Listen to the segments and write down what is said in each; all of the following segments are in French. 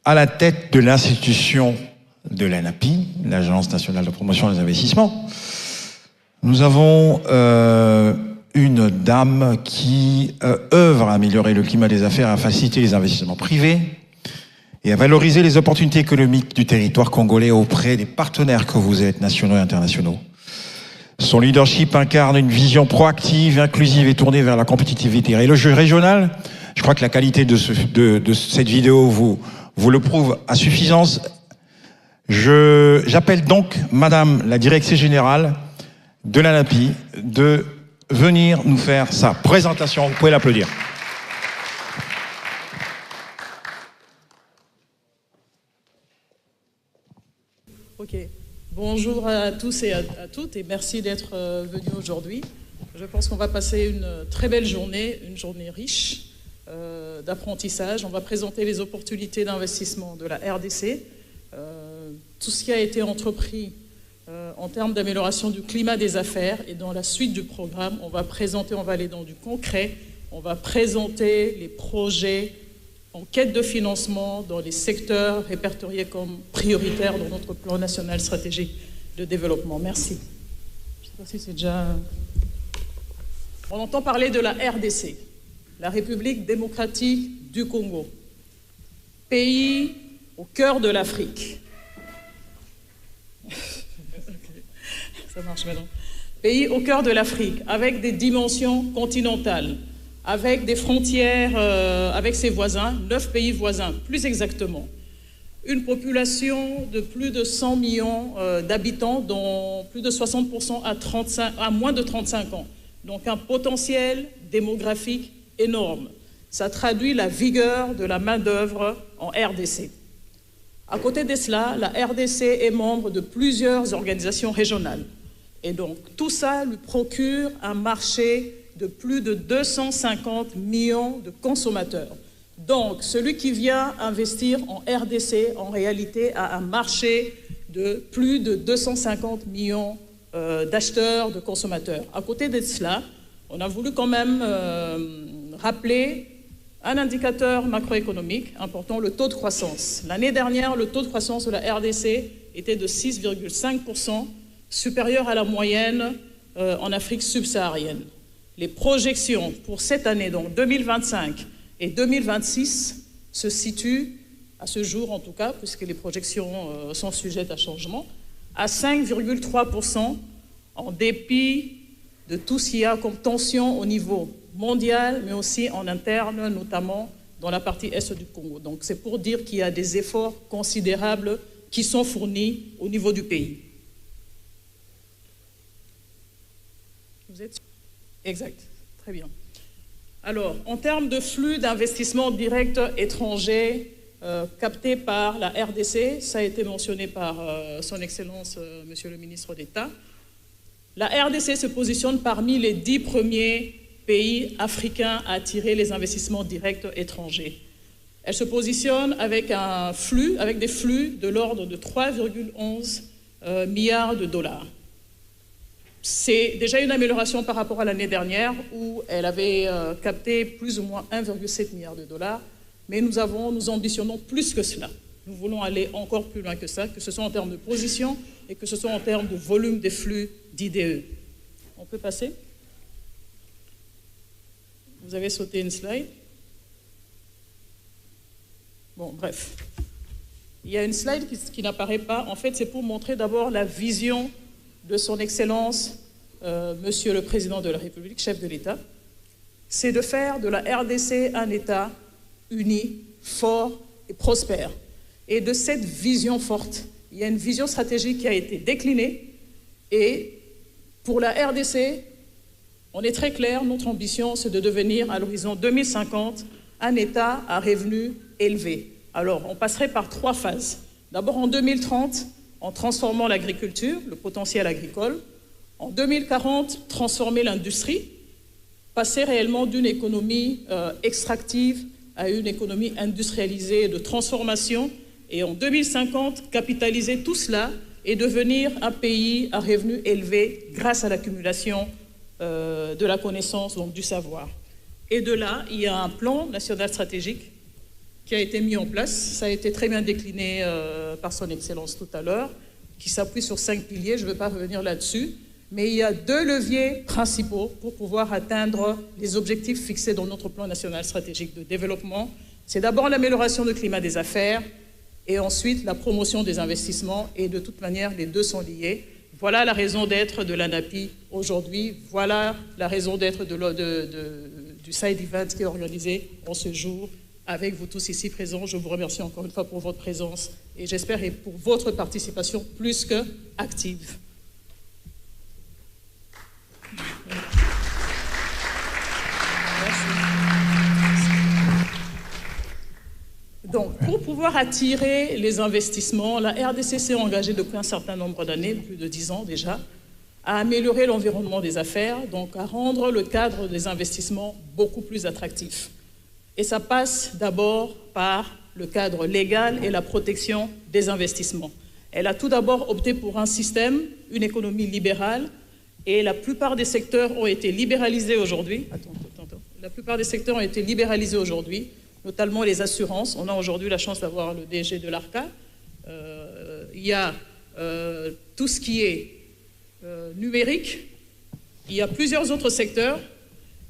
à la tête de l'institution de l'ANAPI, l'Agence nationale de promotion des investissements, nous avons une dame qui œuvre à améliorer le climat des affaires, à faciliter les investissements privés et à valoriser les opportunités économiques du territoire congolais auprès des partenaires que vous êtes, nationaux et internationaux. Son leadership incarne une vision proactive, inclusive et tournée vers la compétitivité. Et le jeu régional, je crois que la qualité de cette vidéo vous le prouve à suffisance. J'appelle donc Madame la Directrice Générale de l'ANAPI de venir nous faire sa présentation. Vous pouvez l'applaudir. Ok. Bonjour à tous et à toutes et merci d'être venus aujourd'hui. Je pense qu'on va passer une très belle journée, une journée riche d'apprentissage. On va présenter les opportunités d'investissement de la RDC, tout ce qui a été entrepris en termes d'amélioration du climat des affaires, et dans la suite du programme, on va aller dans du concret, on va présenter les projets en quête de financement dans les secteurs répertoriés comme prioritaires dans notre plan national stratégique de développement. Merci. Je ne sais pas si c'est déjà... On entend parler de la RDC, la République démocratique du Congo, pays au cœur de l'Afrique. Ça marche maintenant. Pays au cœur de l'Afrique, avec des dimensions continentales, avec des frontières avec ses voisins, 9 pays voisins, plus exactement. Une population de plus de 100 millions d'habitants, dont plus de 60% à moins de 35 ans. Donc un potentiel démographique énorme. Ça traduit la vigueur de la main-d'œuvre en RDC. À côté de cela, la RDC est membre de plusieurs organisations régionales. Et donc tout ça lui procure un marché de plus de 250 millions de consommateurs. Donc, celui qui vient investir en RDC, en réalité, a un marché de plus de 250 millions d'acheteurs, de consommateurs. À côté de cela, on a voulu quand même rappeler un indicateur macroéconomique important, le taux de croissance. L'année dernière, le taux de croissance de la RDC était de 6,5%, supérieur à la moyenne en Afrique subsaharienne. Les projections pour cette année, donc 2025 et 2026, se situent, à ce jour en tout cas, puisque les projections sont sujettes à changement, à 5,3%, en dépit de tout ce qu'il y a comme tension au niveau mondial, mais aussi en interne, notamment dans la partie est du Congo. Donc c'est pour dire qu'il y a des efforts considérables qui sont fournis au niveau du pays. Vous êtes... Exact, très bien. Alors, en termes de flux d'investissements directs étrangers captés par la RDC, ça a été mentionné par son Excellence, Monsieur le Ministre d'État, la RDC se positionne parmi les 10 premiers pays africains à attirer les investissements directs étrangers. Elle se positionne avec des flux de l'ordre de 3,11 milliards de dollars. C'est déjà une amélioration par rapport à l'année dernière où elle avait capté plus ou moins 1,7 milliard de dollars, mais nous ambitionnons plus que cela. Nous voulons aller encore plus loin que ça, que ce soit en termes de position et que ce soit en termes de volume des flux d'IDE. On peut passer? Vous avez sauté une slide. Bon, bref. Il y a une slide qui n'apparaît pas. En fait, c'est pour montrer d'abord la vision de son Excellence, Monsieur le Président de la République, chef de l'État, c'est de faire de la RDC un État uni, fort et prospère. Et de cette vision forte, il y a une vision stratégique qui a été déclinée. Et pour la RDC, on est très clair, notre ambition, c'est de devenir, à l'horizon 2050, un État à revenus élevés. Alors, on passerait par 3 phases. D'abord, en 2030, en transformant l'agriculture, le potentiel agricole. En 2040, transformer l'industrie, passer réellement d'une économie extractive à une économie industrialisée de transformation. Et en 2050, capitaliser tout cela et devenir un pays à revenus élevés grâce à l'accumulation de la connaissance, donc du savoir. Et de là, il y a un plan national stratégique qui a été mis en place. Ça a été très bien décliné par son Excellence tout à l'heure, qui s'appuie sur 5 piliers. Je ne vais pas revenir là-dessus. Mais il y a 2 leviers principaux pour pouvoir atteindre les objectifs fixés dans notre plan national stratégique de développement. C'est d'abord l'amélioration du climat des affaires et ensuite la promotion des investissements. Et de toute manière, les 2 sont liés. Voilà la raison d'être de l'ANAPI aujourd'hui. Voilà la raison d'être du Side Event qui est organisé en ce jour avec vous tous ici présents. Je vous remercie encore une fois pour votre présence et j'espère et pour votre participation plus que active. Donc, pour pouvoir attirer les investissements, la RDC s'est engagée depuis un certain nombre d'années, plus de 10 ans déjà, à améliorer l'environnement des affaires, donc à rendre le cadre des investissements beaucoup plus attractif. Et ça passe d'abord par le cadre légal et la protection des investissements. Elle a tout d'abord opté pour un système, une économie libérale, et la plupart des secteurs ont été libéralisés aujourd'hui. La plupart des secteurs ont été libéralisés aujourd'hui, notamment les assurances. On a aujourd'hui la chance d'avoir le DG de l'ARCA. Il y a tout ce qui est numérique. Il y a plusieurs autres secteurs.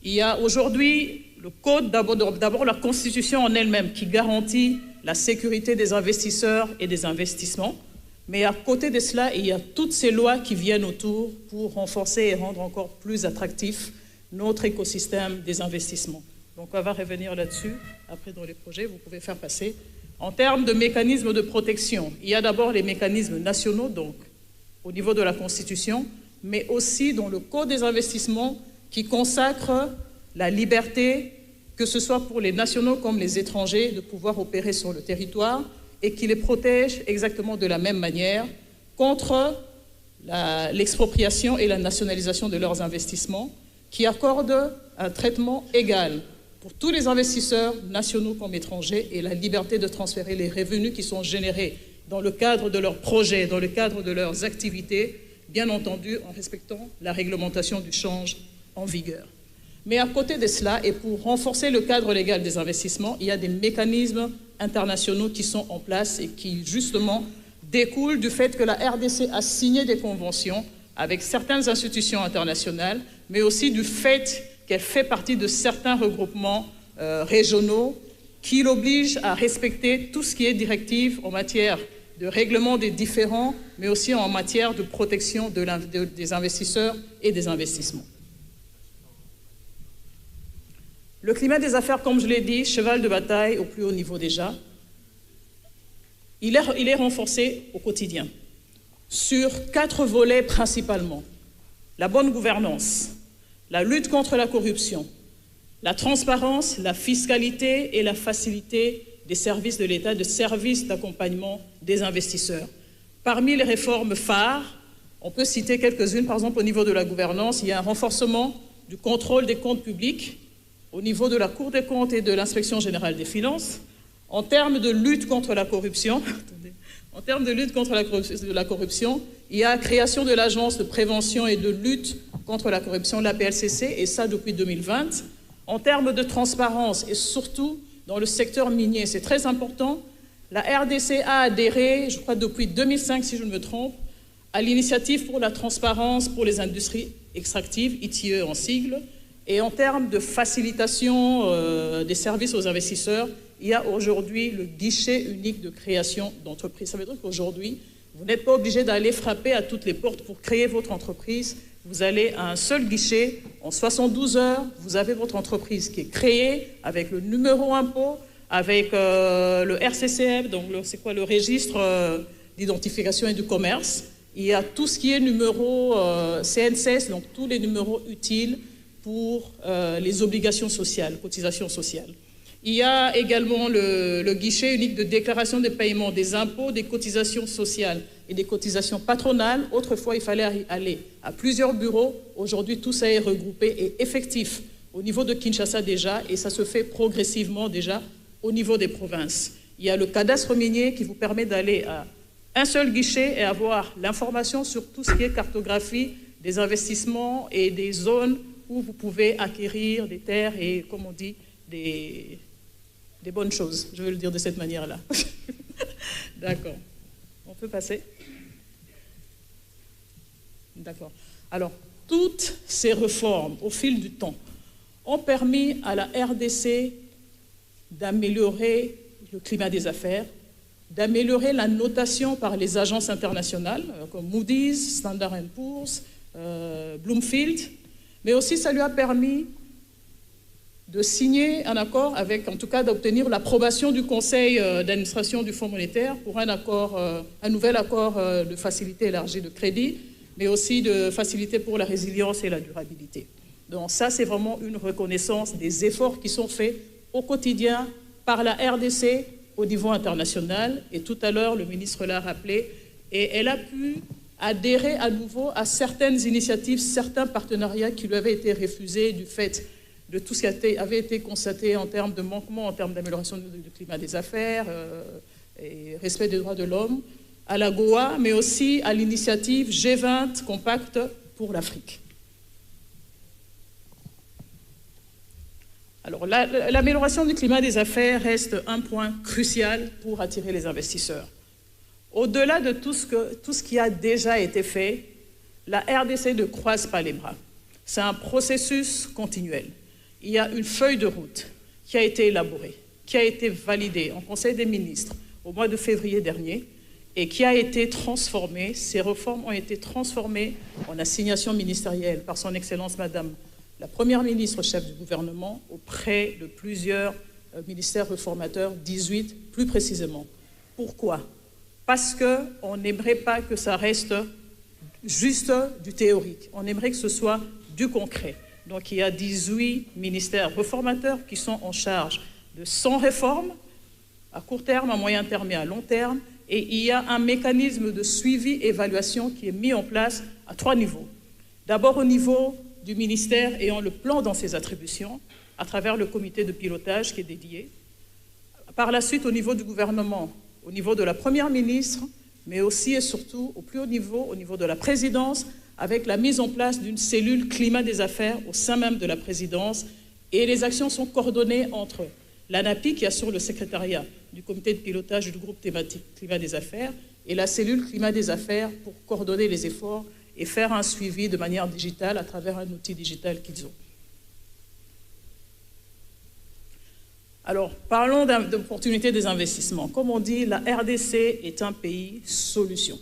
Il y a aujourd'hui le code, d'abord la Constitution en elle-même qui garantit la sécurité des investisseurs et des investissements. Mais à côté de cela, il y a toutes ces lois qui viennent autour pour renforcer et rendre encore plus attractif notre écosystème des investissements. Donc on va revenir là-dessus. Après, dans les projets, vous pouvez faire passer. En termes de mécanismes de protection, il y a d'abord les mécanismes nationaux, donc au niveau de la Constitution, mais aussi dans le Code des investissements qui consacre la liberté, que ce soit pour les nationaux comme les étrangers, de pouvoir opérer sur le territoire et qui les protège exactement de la même manière contre l'expropriation et la nationalisation de leurs investissements, qui accorde un traitement égal pour tous les investisseurs nationaux comme étrangers et la liberté de transférer les revenus qui sont générés dans le cadre de leurs projets, dans le cadre de leurs activités, bien entendu en respectant la réglementation du change en vigueur. Mais à côté de cela, et pour renforcer le cadre légal des investissements, il y a des mécanismes internationaux qui sont en place et qui, justement, découlent du fait que la RDC a signé des conventions avec certaines institutions internationales, mais aussi du fait qu'elle fait partie de certains regroupements régionaux qui l'obligent à respecter tout ce qui est directive en matière de règlement des différends, mais aussi en matière de protection des investisseurs et des investissements. Le climat des affaires, comme je l'ai dit, cheval de bataille au plus haut niveau déjà, il est renforcé au quotidien sur 4 volets principalement. La bonne gouvernance, la lutte contre la corruption, la transparence, la fiscalité et la facilité des services de l'État, de services d'accompagnement des investisseurs. Parmi les réformes phares, on peut citer quelques-unes. Par exemple, au niveau de la gouvernance, il y a un renforcement du contrôle des comptes publics au niveau de la Cour des comptes et de l'Inspection générale des finances. En termes de lutte contre la corruption, il y a la création de l'Agence de prévention et de lutte contre la corruption, l'APLCC, et ça depuis 2020. En termes de transparence, et surtout dans le secteur minier, c'est très important, la RDC a adhéré, je crois depuis 2005 si je ne me trompe, à l'initiative pour la transparence pour les industries extractives, ITIE en sigle. Et en termes de facilitation des services aux investisseurs, il y a aujourd'hui le guichet unique de création d'entreprise. Ça veut dire qu'aujourd'hui, vous n'êtes pas obligé d'aller frapper à toutes les portes pour créer votre entreprise. Vous allez à un seul guichet, en 72 heures, vous avez votre entreprise qui est créée avec le numéro impôt, avec le RCCM, donc c'est quoi le registre d'identification et du commerce. Il y a tout ce qui est numéro CNCS, donc tous les numéros utiles pour les obligations sociales, cotisations sociales. Il y a également le guichet unique de déclaration de paiement des impôts, des cotisations sociales et des cotisations patronales. Autrefois, il fallait aller à plusieurs bureaux. Aujourd'hui, tout ça est regroupé et effectif au niveau de Kinshasa déjà, et ça se fait progressivement déjà au niveau des provinces. Il y a le cadastre minier qui vous permet d'aller à un seul guichet et avoir l'information sur tout ce qui est cartographie des investissements et des zones où vous pouvez acquérir des terres et, comme on dit, des des bonnes choses, je vais le dire de cette manière-là. D'accord. On peut passer? D'accord. Alors, toutes ces réformes, au fil du temps, ont permis à la RDC d'améliorer le climat des affaires, d'améliorer la notation par les agences internationales, comme Moody's, Standard & Poor's, Bloomfield, mais aussi ça lui a permis de signer un accord avec, en tout cas d'obtenir l'approbation du Conseil d'administration du Fonds monétaire pour un nouvel accord de facilité élargie de crédit, mais aussi de facilité pour la résilience et la durabilité. Donc ça, c'est vraiment une reconnaissance des efforts qui sont faits au quotidien par la RDC au niveau international. Et tout à l'heure, le ministre l'a rappelé, et elle a pu adhérer à nouveau à certaines initiatives, certains partenariats qui lui avaient été refusés du fait de tout ce qui avait été constaté en termes de manquement, en termes d'amélioration du climat des affaires et respect des droits de l'homme, à la Goa, mais aussi à l'initiative G20 Compact pour l'Afrique. Alors, l'amélioration du climat des affaires reste un point crucial pour attirer les investisseurs. Au-delà de tout ce qui a déjà été fait, la RDC ne croise pas les bras. C'est un processus continuel. Il y a une feuille de route qui a été élaborée, qui a été validée en Conseil des ministres au mois de février dernier et qui a été transformée. Ces réformes ont été transformées en assignation ministérielle par son Excellence Madame la Première ministre chef du gouvernement auprès de plusieurs ministères réformateurs, 18 plus précisément. Pourquoi? Parce qu'on n'aimerait pas que ça reste juste du théorique. On aimerait que ce soit du concret. Donc il y a 18 ministères réformateurs qui sont en charge de 100 réformes à court terme, à moyen terme et à long terme. Et il y a un mécanisme de suivi-évaluation qui est mis en place à 3 niveaux. D'abord au niveau du ministère ayant le plan dans ses attributions, à travers le comité de pilotage qui est dédié. Par la suite, au niveau du gouvernement, au niveau de la Première ministre, mais aussi et surtout au plus haut niveau, au niveau de la présidence, avec la mise en place d'une cellule climat des affaires au sein même de la présidence. Et les actions sont coordonnées entre l'ANAPI, qui assure le secrétariat du comité de pilotage du groupe thématique climat des affaires, et la cellule climat des affaires pour coordonner les efforts et faire un suivi de manière digitale à travers un outil digital qu'ils ont. Alors, parlons d'opportunités des investissements. Comme on dit, la RDC est un pays solution.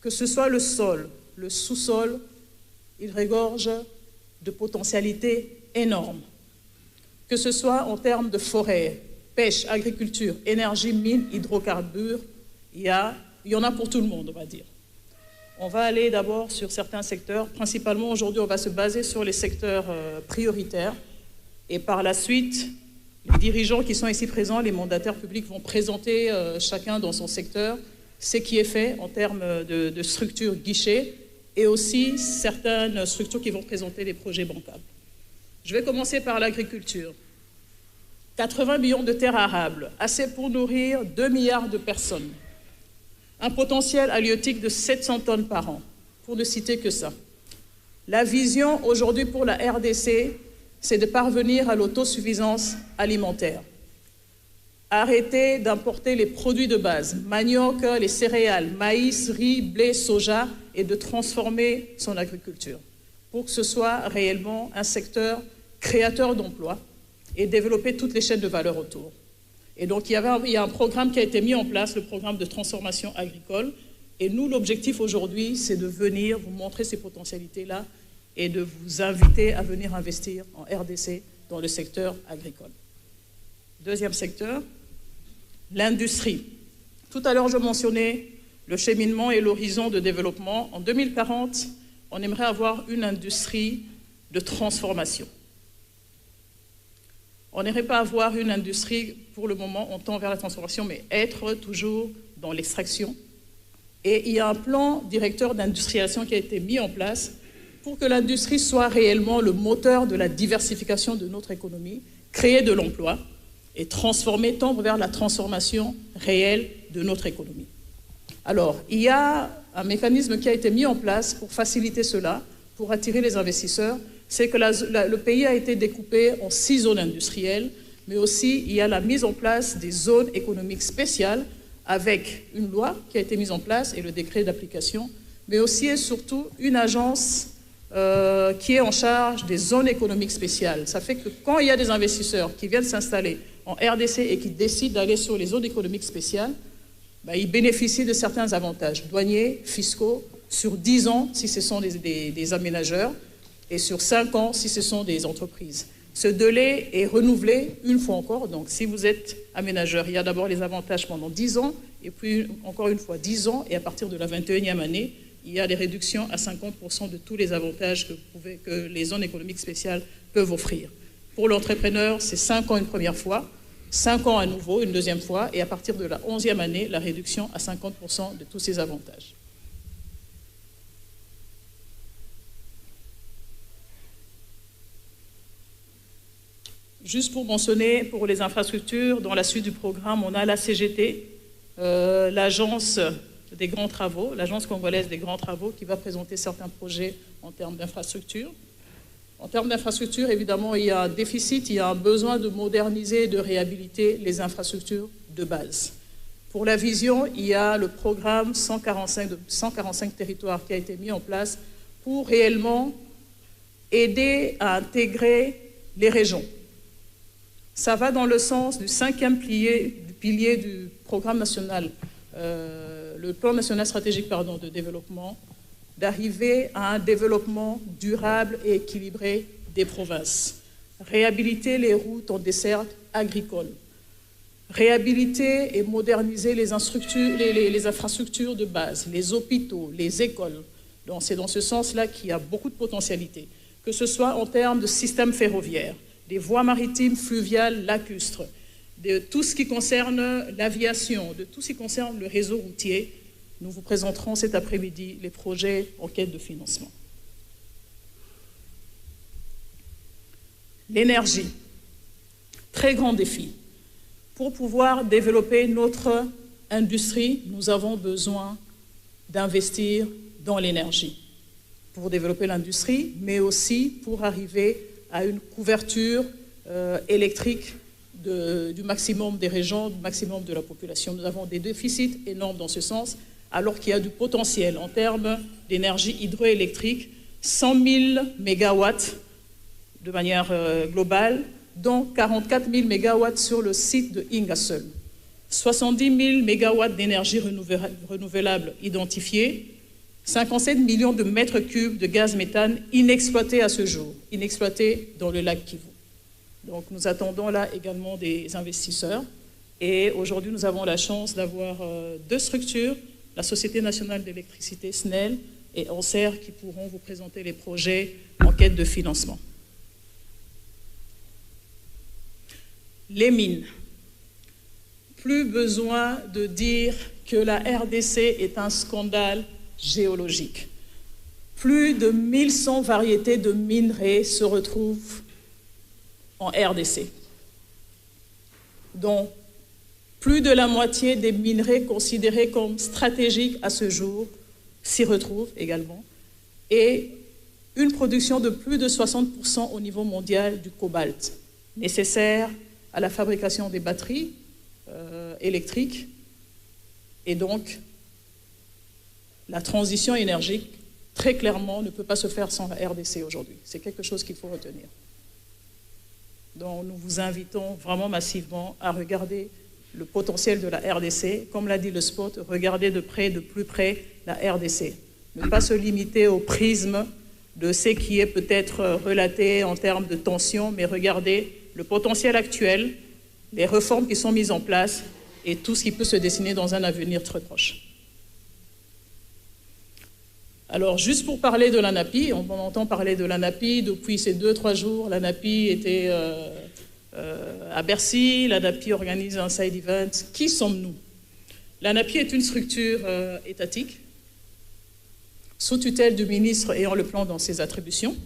Que ce soit le sol, le sous-sol, il regorge de potentialités énormes. Que ce soit en termes de forêt, pêche, agriculture, énergie, mines, hydrocarbures, il y en a pour tout le monde, on va dire. On va aller d'abord sur certains secteurs. Principalement, aujourd'hui, on va se baser sur les secteurs prioritaires. Et par la suite, les dirigeants qui sont ici présents, les mandataires publics vont présenter chacun dans son secteur ce qui est fait en termes de structures guichets et aussi certaines structures qui vont présenter des projets bancables. Je vais commencer par l'agriculture. 80 millions de terres arables, assez pour nourrir 2 milliards de personnes. Un potentiel halieutique de 700 tonnes par an, pour ne citer que ça. La vision aujourd'hui pour la RDC, c'est de parvenir à l'autosuffisance alimentaire. Arrêter d'importer les produits de base, manioc, les céréales, maïs, riz, blé, soja, et de transformer son agriculture pour que ce soit réellement un secteur créateur d'emplois et développer toutes les chaînes de valeur autour. Et donc, il y a un programme qui a été mis en place, le programme de transformation agricole. Et nous, l'objectif aujourd'hui, c'est de venir vous montrer ces potentialités-là et de vous inviter à venir investir en RDC dans le secteur agricole. Deuxième secteur, l'industrie. Tout à l'heure, je mentionnais le cheminement et l'horizon de développement. En 2040, on aimerait avoir une industrie de transformation. On n'aimerait pas avoir une industrie, pour le moment, on tend vers la transformation, mais être toujours dans l'extraction. Et il y a un plan directeur d'industrialisation qui a été mis en place pour que l'industrie soit réellement le moteur de la diversification de notre économie, créer de l'emploi et transformer, tendre vers la transformation réelle de notre économie. Alors, il y a un mécanisme qui a été mis en place pour faciliter cela, pour attirer les investisseurs. C'est que le pays a été découpé en 6 zones industrielles. mais aussi il y a la mise en place des zones économiques spéciales avec une loi qui a été mise en place et le décret d'application, mais aussi et surtout une agence qui est en charge des zones économiques spéciales. Ça fait que quand il y a des investisseurs qui viennent s'installer en RDC et qui décident d'aller sur les zones économiques spéciales, ils bénéficient de certains avantages douaniers, fiscaux, sur 10 ans si ce sont des aménageurs et sur 5 ans si ce sont des entreprises. Ce délai est renouvelé une fois encore. Donc, si vous êtes aménageur, il y a d'abord les avantages pendant 10 ans, et puis encore une fois 10 ans, et à partir de la 21e année, il y a des réductions à 50% de tous les avantages que les zones économiques spéciales peuvent offrir. Pour l'entrepreneur, c'est 5 ans une première fois, 5 ans à nouveau une deuxième fois, et à partir de la 11e année, la réduction à 50% de tous ces avantages. Juste pour mentionner, pour les infrastructures, dans la suite du programme, on a la CGT, l'agence des grands travaux, l'agence congolaise des grands travaux, qui va présenter certains projets en termes d'infrastructures. En termes d'infrastructures, évidemment, il y a un déficit, il y a un besoin de moderniser et de réhabiliter les infrastructures de base. Pour la vision, il y a le programme 145 territoires qui a été mis en place pour réellement aider à intégrer les régions. Ça va dans le sens du 5e pilier du programme national, le plan national stratégique de développement, d'arriver à un développement durable et équilibré des provinces. Réhabiliter les routes en dessert agricole. Réhabiliter et moderniser les infrastructures de base, les hôpitaux, les écoles. Donc, c'est dans ce sens-là qu'il y a beaucoup de potentialités, que ce soit en termes de système ferroviaire, des voies maritimes, fluviales, lacustres, de tout ce qui concerne l'aviation, de tout ce qui concerne le réseau routier. Nous vous présenterons cet après-midi les projets en quête de financement. L'énergie, très grand défi. Pour pouvoir développer notre industrie, nous avons besoin d'investir dans l'énergie pour développer l'industrie, mais aussi pour arriver à une couverture électrique du maximum des régions, du maximum de la population. Nous avons des déficits énormes dans ce sens, alors qu'il y a du potentiel en termes d'énergie hydroélectrique, 100 000 mégawatts de manière globale, dont 44 000 mégawatts sur le site de Ingasol, 70 000 mégawatts d'énergie renouvelable identifiés, 57 millions de mètres cubes de gaz méthane inexploités à ce jour, inexploités dans le lac Kivu. Donc nous attendons là également des investisseurs. Et aujourd'hui, nous avons la chance d'avoir 2 structures, la Société nationale d'électricité, SNEL, et ANSER, qui pourront vous présenter les projets en quête de financement. Les mines. Plus besoin de dire que la RDC est un scandale géologique. Plus de 1100 variétés de minerais se retrouvent en RDC, dont plus de la moitié des minerais considérés comme stratégiques à ce jour s'y retrouvent également, et une production de plus de 60% au niveau mondial du cobalt, nécessaire à la fabrication des batteries électriques, et donc la transition énergique, très clairement, ne peut pas se faire sans la RDC aujourd'hui. C'est quelque chose qu'il faut retenir. Donc nous vous invitons vraiment massivement à regarder le potentiel de la RDC. Comme l'a dit le spot, regardez de près, de plus près la RDC. Ne pas se limiter au prisme de ce qui est peut-être relaté en termes de tension, mais regardez le potentiel actuel, les réformes qui sont mises en place et tout ce qui peut se dessiner dans un avenir très proche. Alors, juste pour parler de l'ANAPI, on entend parler de l'ANAPI depuis ces 2-3 jours. L'ANAPI était à Bercy, l'ANAPI organise un side event. Qui sommes-nous? L'ANAPI est une structure étatique, sous tutelle du ministre ayant le plan dans ses attributions.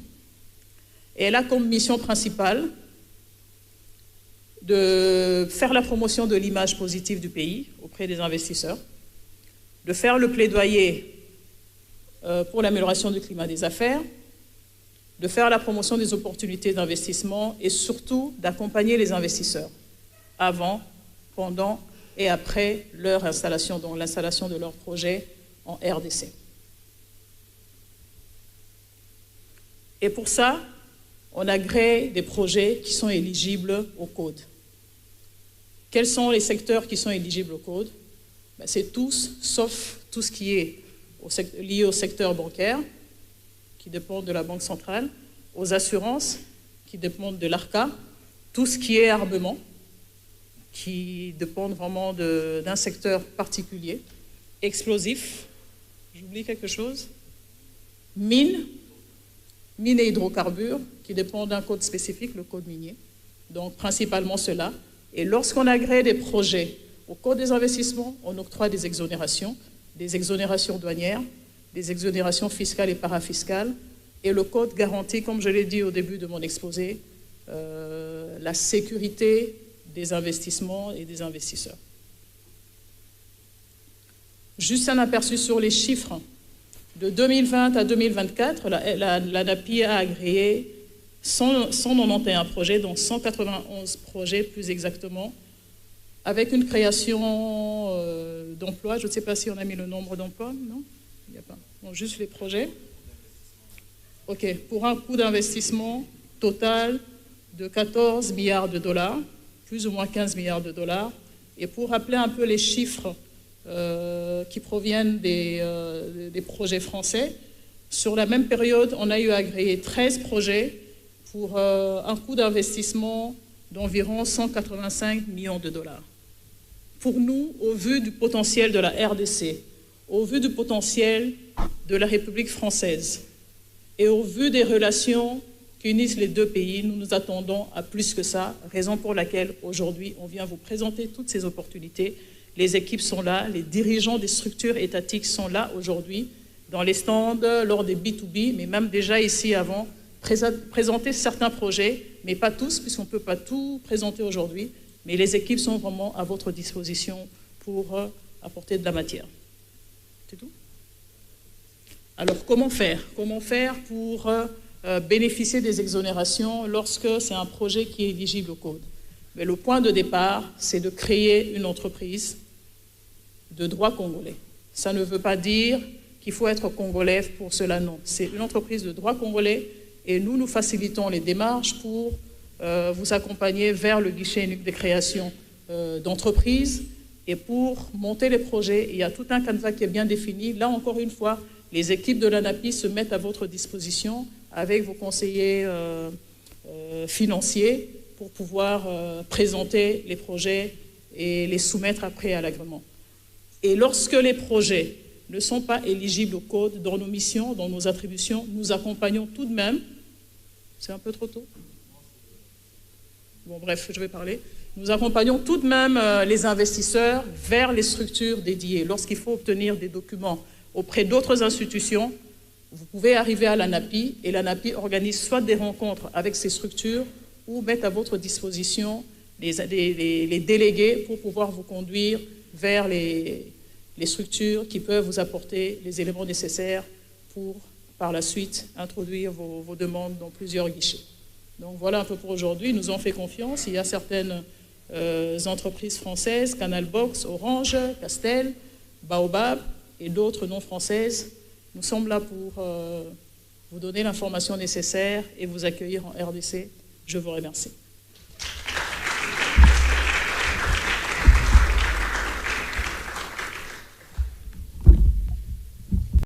Et elle a comme mission principale de faire la promotion de l'image positive du pays auprès des investisseurs, de faire le plaidoyer pour l'amélioration du climat des affaires, de faire la promotion des opportunités d'investissement et surtout d'accompagner les investisseurs avant, pendant et après leur installation, donc l'installation de leur projet en RDC. Et pour ça, on agrée des projets qui sont éligibles au code. Quels sont les secteurs qui sont éligibles au code? C'est tous, sauf tout ce qui est lié au secteur bancaire, qui dépend de la Banque centrale, aux assurances, qui dépendent de l'ARCA, tout ce qui est armement, qui dépendent vraiment d'un secteur particulier, explosifs, j'oublie quelque chose, mines et hydrocarbures, qui dépendent d'un code spécifique, le code minier, donc principalement cela. Et lorsqu'on agrée des projets au code des investissements, on octroie des exonérations douanières, des exonérations fiscales et parafiscales, et le code garantit, comme je l'ai dit au début de mon exposé, la sécurité des investissements et des investisseurs. Juste un aperçu sur les chiffres. De 2020 à 2024, l'ANAPI a agréé 191 projets, donc 191 projets plus exactement, avec une création d'emplois. Je ne sais pas si on a mis le nombre d'emplois, non? Il n'y a pas. Donc, juste les projets. OK, pour un coût d'investissement total de 14 milliards de dollars, plus ou moins 15 milliards de dollars. Et pour rappeler un peu les chiffres qui proviennent des projets français, sur la même période, on a eu agréé 13 projets pour un coût d'investissement d'environ 185 millions de dollars. Pour nous, au vu du potentiel de la RDC, au vu du potentiel de la République française et au vu des relations qui unissent les deux pays, nous nous attendons à plus que ça, raison pour laquelle aujourd'hui on vient vous présenter toutes ces opportunités. Les équipes sont là, les dirigeants des structures étatiques sont là aujourd'hui, dans les stands, lors des B2B, mais même déjà ici avant, présenter certains projets, mais pas tous, puisqu'on ne peut pas tout présenter aujourd'hui, mais les équipes sont vraiment à votre disposition pour apporter de la matière. C'est tout? Alors, comment faire? Comment faire pour bénéficier des exonérations lorsque c'est un projet qui est éligible au code? Mais le point de départ, c'est de créer une entreprise de droit congolais. Ça ne veut pas dire qu'il faut être congolais pour cela, non. C'est une entreprise de droit congolais et nous facilitons les démarches pour vous accompagner vers le guichet unique de création d'entreprise et pour monter les projets. Il y a tout un canevas qui est bien défini. Là, encore une fois, les équipes de l'ANAPI se mettent à votre disposition avec vos conseillers financiers pour pouvoir présenter les projets et les soumettre après à l'agrément. Et lorsque les projets ne sont pas éligibles au code, dans nos missions, dans nos attributions, nous accompagnons tout de même. C'est un peu trop tôt? Bon, bref, je vais parler. Nous accompagnons tout de même les investisseurs vers les structures dédiées. Lorsqu'il faut obtenir des documents auprès d'autres institutions, vous pouvez arriver à l'ANAPI et l'ANAPI organise soit des rencontres avec ces structures ou mettre à votre disposition les délégués pour pouvoir vous conduire vers les structures qui peuvent vous apporter les éléments nécessaires pour, par la suite, introduire vos demandes dans plusieurs guichets. Donc voilà un peu pour aujourd'hui. Ils nous ont fait confiance. Il y a certaines entreprises françaises, Canalbox, Orange, Castel, Baobab et d'autres non françaises. Nous sommes là pour vous donner l'information nécessaire et vous accueillir en RDC. Je vous remercie.